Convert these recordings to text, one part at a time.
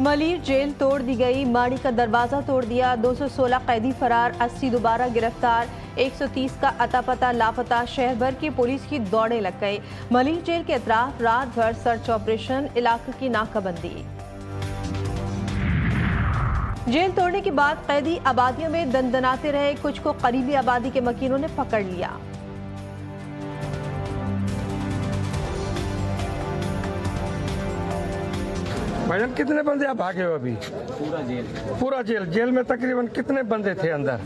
Malir jail तोड़ दी गई, माड़ी का दरवाजा तोड़ दिया, 216 कैदी फरार, 80 दोबारा गिरफ्तार, 130 का अता पता लापता। शहर भर की पुलिस की दौड़े लग गई। मलीर जेल के अतराफ रात भर सर्च ऑपरेशन, इलाके की नाकाबंदी। जेल तोड़ने के बाद कैदी आबादियों में दंदनाते रहे, कुछ को करीबी आबादी के मकीनों ने पकड़ लिया। भाईजान कितने बंदे आप भागे हो अभी? पूरा जेल में तकरीबन कितने बंदे थे अंदर?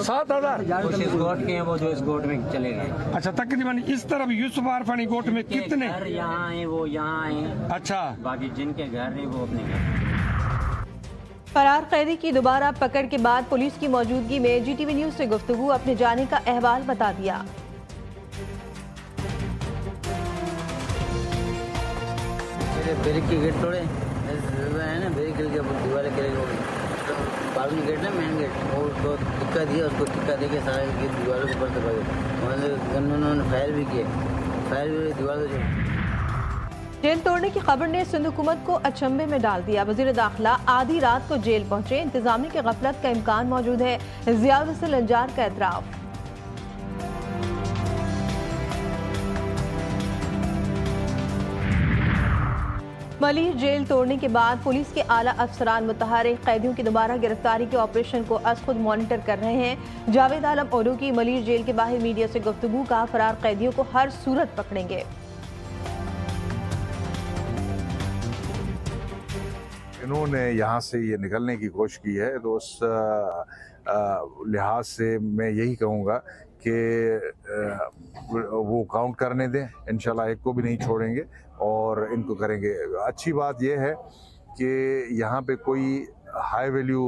7,000। कुछ इस गोट के हैं, वो जो इस गोट में चले गए। अच्छा, तकरीबन इस तरफ यूसुफ आरफानी गोट में कितने? घर यहाँ आए, वो यहाँ आए। अच्छा, बाकी जिनके घर नहीं वो अपने घर। फरार कैदी की दोबारा पकड़ के बाद पुलिस की मौजूदगी में जीटीवी न्यूज से गुफ्तगू, अपने जाने का अहवाल बता दिया। ब्रेक की गेट तोड़े है ना, ब्रेक के दीवार के तो बालू गेट ना, मेन गेट, वो उसको टिक्का दिया, उसको टिक्का दे के सारे दीवारों के ऊपर दबाए। उन्होंने फायर भी किए, फायर भी दीवार से। जेल तोड़ने की खबर ने सिंध हुकूमत को अचंभे में डाल दिया। वजीर दाखिला आधी रात को जेल पहुंचे, इंतजामिया की गफलत का इम्कान मौजूद है, जियाद हुसैन अंजार का एतराफ। मलीर जेल तोड़ने के बाद पुलिस के आला अफसरान मुतहर्रिक कैदियों की दोबारा गिरफ्तारी के ऑपरेशन को अज खुद मॉनिटर कर रहे हैं। जावेद आलम ओलू की मलीर जेल के बाहर मीडिया से गुफ्तगू, का फरार कैदियों को हर सूरत पकड़ेंगे। इन्होंने यहाँ से ये निकलने की कोशिश की है, तो उस लिहाज से मैं यही कहूँगा कि वो काउंट करने दें, इंशाल्लाह एक को भी नहीं छोड़ेंगे और इनको करेंगे। अच्छी बात यह है कि यहाँ पे कोई हाई वैल्यू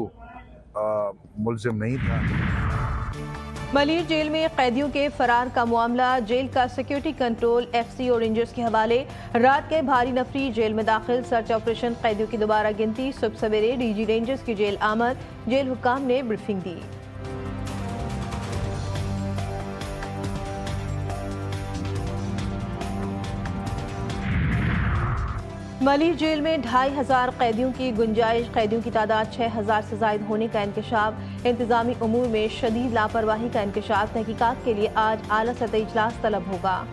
मुलजिम नहीं था। मलीर जेल में कैदियों के फरार का मामला, जेल का सिक्योरिटी कंट्रोल एफसी और रेंजर्स के हवाले। रात के भारी नफरी जेल में दाखिल, सर्च ऑपरेशन, कैदियों की दोबारा गिनती। सुबह सवेरे डीजी रेंजर्स की जेल आमद, जेल हुक्काम ने ब्रीफिंग दी। मलीर जेल में 2500 कैदियों की गुंजाइश, कैदियों की तादाद 6000 से जायद होने का इंकशाफ। इंतजामी उमूर में शदीद लापरवाही का इंकशाफ, तहकीकात के लिए आज आला सतह इजलास तलब होगा।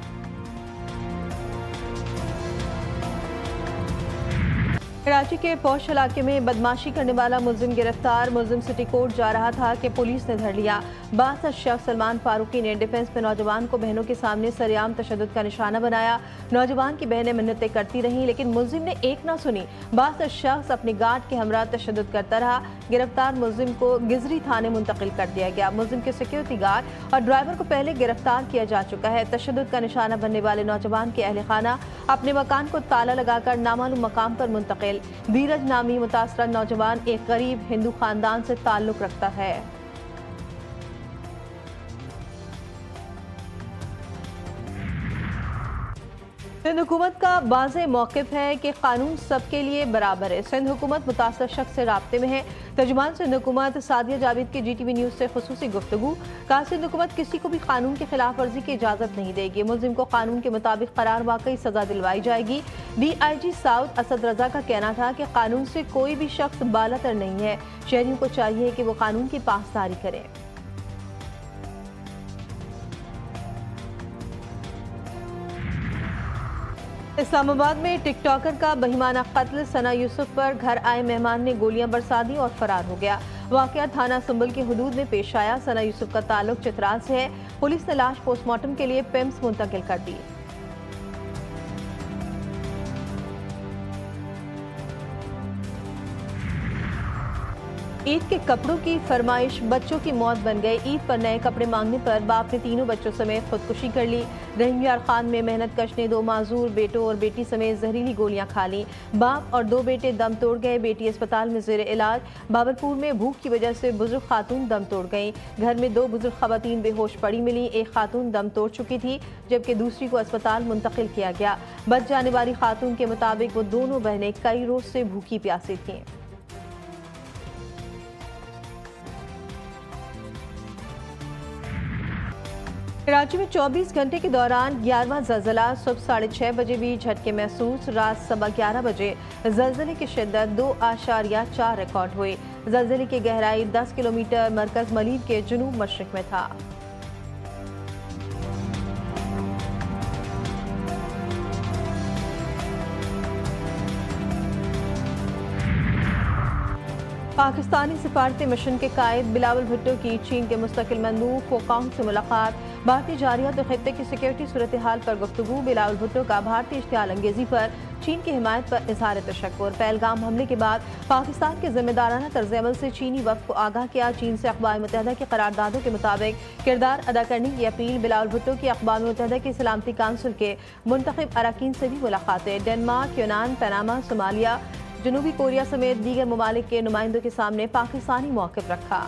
कराची के पौश इलाके में बदमाशी करने वाला मुलजिम गिरफ्तार, मुलजिम सिटी कोर्ट जा रहा था कि पुलिस ने धर लिया। 62 शख्स सलमान फारूकी ने डिफेंस में नौजवान को बहनों के सामने सरेआम तशद्दुद का निशाना बनाया। नौजवान की बहनें मिन्नतें करती रहीं, लेकिन मुलजिम ने एक ना सुनी। 62 शख्स अपने गार्ड के हमरा तशद्दुद करता रहा। गिरफ्तार मुलजिम को गिजरी थाने मुंतकिल कर दिया गया। मुलजिम के सिक्योरिटी गार्ड और ड्राइवर को पहले गिरफ्तार किया जा चुका है। तशद्दुद का निशाना बनने वाले नौजवान के अहले खाना अपने मकान को ताला लगाकर नामालूम मकाम पर मुंतकिल। धीरज नामी मुतासरा नौजवान एक गरीब हिंदू खानदान से ताल्लुक रखता है। सिंध हुकूमत का वाज़ेह मौक़िफ़ है कि कानून सबके लिए बराबर है। सिंध हुकूमत मुतासर शख्स से राब्ते में है। तर्जुमान सिंध हुकूमत सादिया जावेद की जीटीवी न्यूज़ से खुसूसी गुफ्तगू, कहा सिंध हुकूमत किसी को भी कानून की खिलाफ वर्जी की इजाज़त नहीं देगी। मुलजिम को कानून के मुताबिक करार वाकई सजा दिलवाई जाएगी। DIG साउथ असद रजा का कहना था कि कानून से कोई भी शख्स बालातर नहीं है, शहरियों को चाहिए कि वो कानून की पासदारी करें। इस्लामाबाद में टिकटॉकर का बहिमाना कत्ल, सना यूसुफ पर घर आए मेहमान ने गोलियां बरसा दी और फरार हो गया। वाकया थाना संबल के हुदूद में पेश आया। सना यूसुफ का ताल्लुक चित्राल से है। पुलिस ने लाश पोस्टमार्टम के लिए पिम्स मुंतकिल कर दी। ईद के कपड़ों की फरमाइश बच्चों की मौत बन गई। ईद पर नए कपड़े मांगने पर बाप ने तीनों बच्चों समेत खुदकुशी कर ली। रहीम यार खान में मेहनत कश ने 2 माजूर बेटों और बेटी समेत जहरीली गोलियां खा ली। बाप और 2 बेटे दम तोड़ गए। बेटी अस्पताल में जेर इलाज। बाबरपुर में भूख की वजह से बुजुर्ग खातून दम तोड़ गई। घर में 2 बुजुर्ग खवातीन बेहोश पड़ी मिली। एक खातून दम तोड़ चुकी थी, जबकि दूसरी को अस्पताल मुंतकिल किया गया। बच जाने वाली खातून के मुताबिक वो दोनों बहनें कई रोज से भूखी प्यासी थीं। कराची में 24 घंटे के दौरान 11वां जलजला। सुबह 6:30 बजे भी झटके महसूस। रात 11:15 बजे जलजले की शिद्दत 2.4 रिकॉर्ड हुई। जलजले की गहराई 10 किलोमीटर। मरकज मलीर के जुनूब मशरिक में था। पाकिस्तानी सिफारती मिशन के कायद बिलावल भुट्टो की चीन के मुस्तकिल मंदूब फोकांग से मुलाकात। भारतीय जारियात और खित्ते की सिक्योरिटी सूरत हाल पर गुफ्तगू। बिलावल भुट्टो का भारतीय इश्तियाल अंगेजी पर चीन की हिमायत पर इजहार तशक्कुर। पहलगाम हमले के बाद पाकिस्तान के जिम्मेदाराना तर्ज अमल से चीनी वफ्द को आगाह किया। चीन से अक़वाम मुत्तहिदा की करारदादों के मुताबिक किरदार अदा करने की अपील। बिलावल भुट्टो की अक़वाम मुत्तहिदा की सलामती काउंसिल के मुंतखब अरकान से भी मुलाकातें। डेनमार्क, यूनान, पनामा, सोमालिया, जनूबी कोरिया समेत दीगर ममालिक के नुमाइंदों के सामने पाकिस्तानी मौक़िफ़ रखा।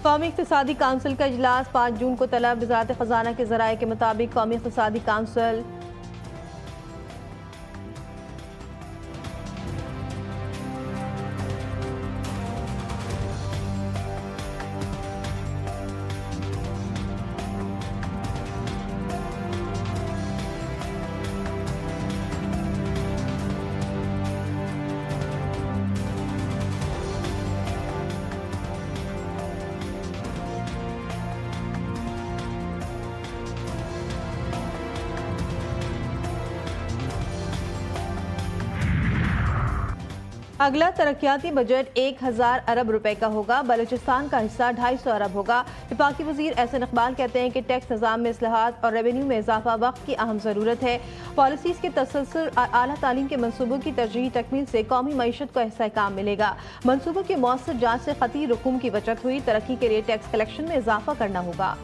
कौमी इक़्तिसादी काउंसिल का इजलास 5 जून को तलब। वज़ारत ख़ज़ाना के ज़राए के मुताबिक कौमी इक़्तिसादी काउंसिल अगला तरक्याती बजट 1000 अरब रुपए का होगा। बलूचिस्तान का हिस्सा 250 अरब होगा। वफाकी वज़ीर एहसन इकबाल कहते हैं कि टैक्स निज़ाम में इस्लाहात और रेवेन्यू में इजाफा वक्त की अहम ज़रूरत है। पॉलिसीज़ के तसलसल और आला तालीम के मनसूबों की तरजीही तकमील से कौमी मईशत को इस्तेहकाम मिलेगा। मनसूबों की मौसर जाँच से ख़ती रकूम की बचत हुई। तरक्की के लिए टैक्स कलेक्शन में इजाफा करना होगा।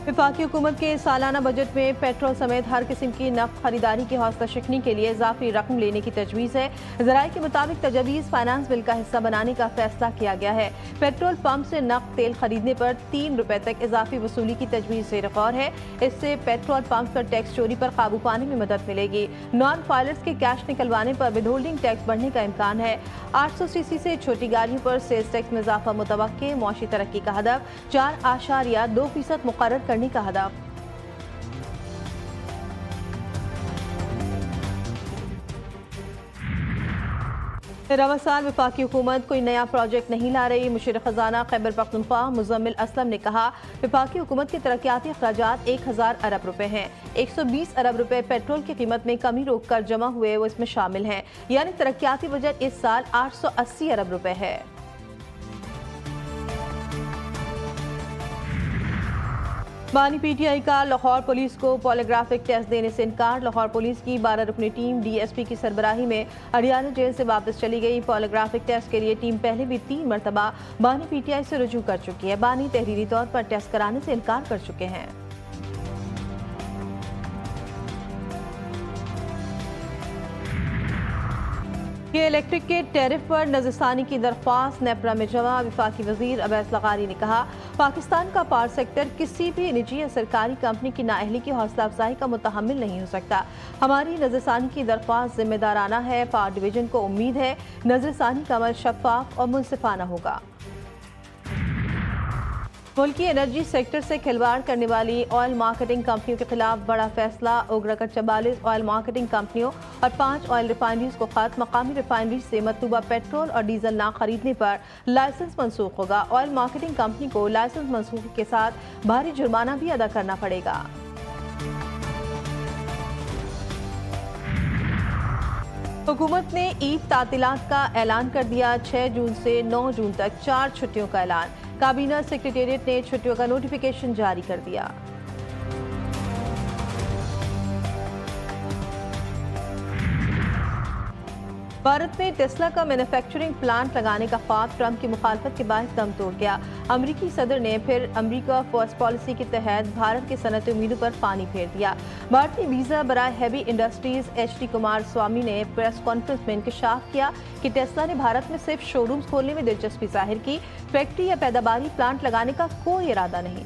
वफाकी हुकूमत के सालाना बजट में पेट्रोल समेत हर किस्म की नफ्त खरीदारी की हौसला शिकनी के लिए इजाफी रकम लेने की तजवीज़ है। ज़राए के मुताबिक तजवीज़ फाइनेंस बिल का हिस्सा बनाने का फैसला किया गया है। पेट्रोल पंप से नफ्त तेल खरीदने पर 3 रुपए तक इजाफी वसूली की तजवीज़ से रिकॉर्ड है। इससे पेट्रोल पंप पर टैक्स चोरी पर काबू पाने में मदद मिलेगी। नॉन फाइलर्स के कैश निकलवाने पर विदहोल्डिंग टैक्स बढ़ने का इम्कान है। 800 सीसी से छोटी गाड़ियों पर सेल्स टैक्स में इजाफा मुतवक्के। मौशी तरक्की का हदफ 4.2% मुकर्रर करने का हदफ। रवा साल वफाकी हुकूमत कोई नया प्रोजेक्ट नहीं ला रही। मुशीर खजाना खैबर पख्तूनख्वा मुजम्मिल असलम ने कहा, वफाकी हुकूमत के तरक्याती अखराजात 1000 अरब रुपए हैं। 120 अरब रुपए पेट्रोल की कीमत में कमी रोक कर जमा हुए वो इसमें शामिल हैं। यानी तरक्याती बजट इस साल 880 अरब रुपए है। बानी पीटीआई का लाहौर पुलिस को पॉलीग्राफिक टेस्ट देने से इनकार। लाहौर पुलिस की 12 रुकनी टीम डीएसपी की सरबराही में अरियाना जेल से वापस चली गई। पॉलीग्राफिक टेस्ट के लिए टीम पहले भी 3 मरतबा बानी पीटीआई से रुजू कर चुकी है। बानी तहरीरी तौर पर टेस्ट कराने से इनकार कर चुके हैं। ये इलेक्ट्रिक के टैरिफ पर नज़रसानी की दरख्वास्त नेपरा में जमा। वफाकी वजीर अवैस लगारी ने कहा, पाकिस्तान का पावर सेक्टर किसी भी निजी या सरकारी कंपनी की नाअहली की हौसला अफजाई का मुतहम्मिल नहीं हो सकता। हमारी नज़रसानी की दरख्वास्त जिम्मेदाराना है। पावर डिवीजन को उम्मीद है नज़रसानी का अमल शफाफ और मुनसिफाना होगा। मुल्की एनर्जी सेक्टर से खिलवाड़ करने वाली ऑयल मार्केटिंग कंपनियों के खिलाफ बड़ा फैसला। ओगरा 44 ऑयल मार्केटिंग कंपनियों और 5 ऑयल रिफाइनरीज को खत्म। मकामी रिफाइनरीज से मतलूबा पेट्रोल और डीजल ना खरीदने पर लाइसेंस मनसूख होगा। ऑयल मार्केटिंग कंपनी को लाइसेंस मनसूखी के साथ भारी जुर्माना भी अदा करना पड़ेगा। हुकूमत ने ईद तातीलात का ऐलान कर दिया। 6 जून से 9 जून तक 4 छुट्टियों का ऐलान। काबीना सेक्रेटेरिएट ने छुट्टियों का नोटिफिकेशन जारी कर दिया। भारत में टेस्ला का मैन्युफैक्चरिंग प्लांट लगाने का ख्वाब ट्रंप की मुखालफत के बाद दम तोड़ गया। अमरीकी सदर ने फिर अमरीका फर्स्ट पॉलिसी के तहत भारत की सनती उम्मीदों पर पानी फेर दिया। भारतीय वीजा बराए heavy industries HD. Kumaraswamy ने प्रेस कॉन्फ्रेंस में इंकशाफ किया कि टेस्ला ने भारत में सिर्फ शोरूम्स खोलने में दिलचस्पी जाहिर की। फैक्ट्री या पैदावारी प्लांट लगाने का कोई इरादा नहीं।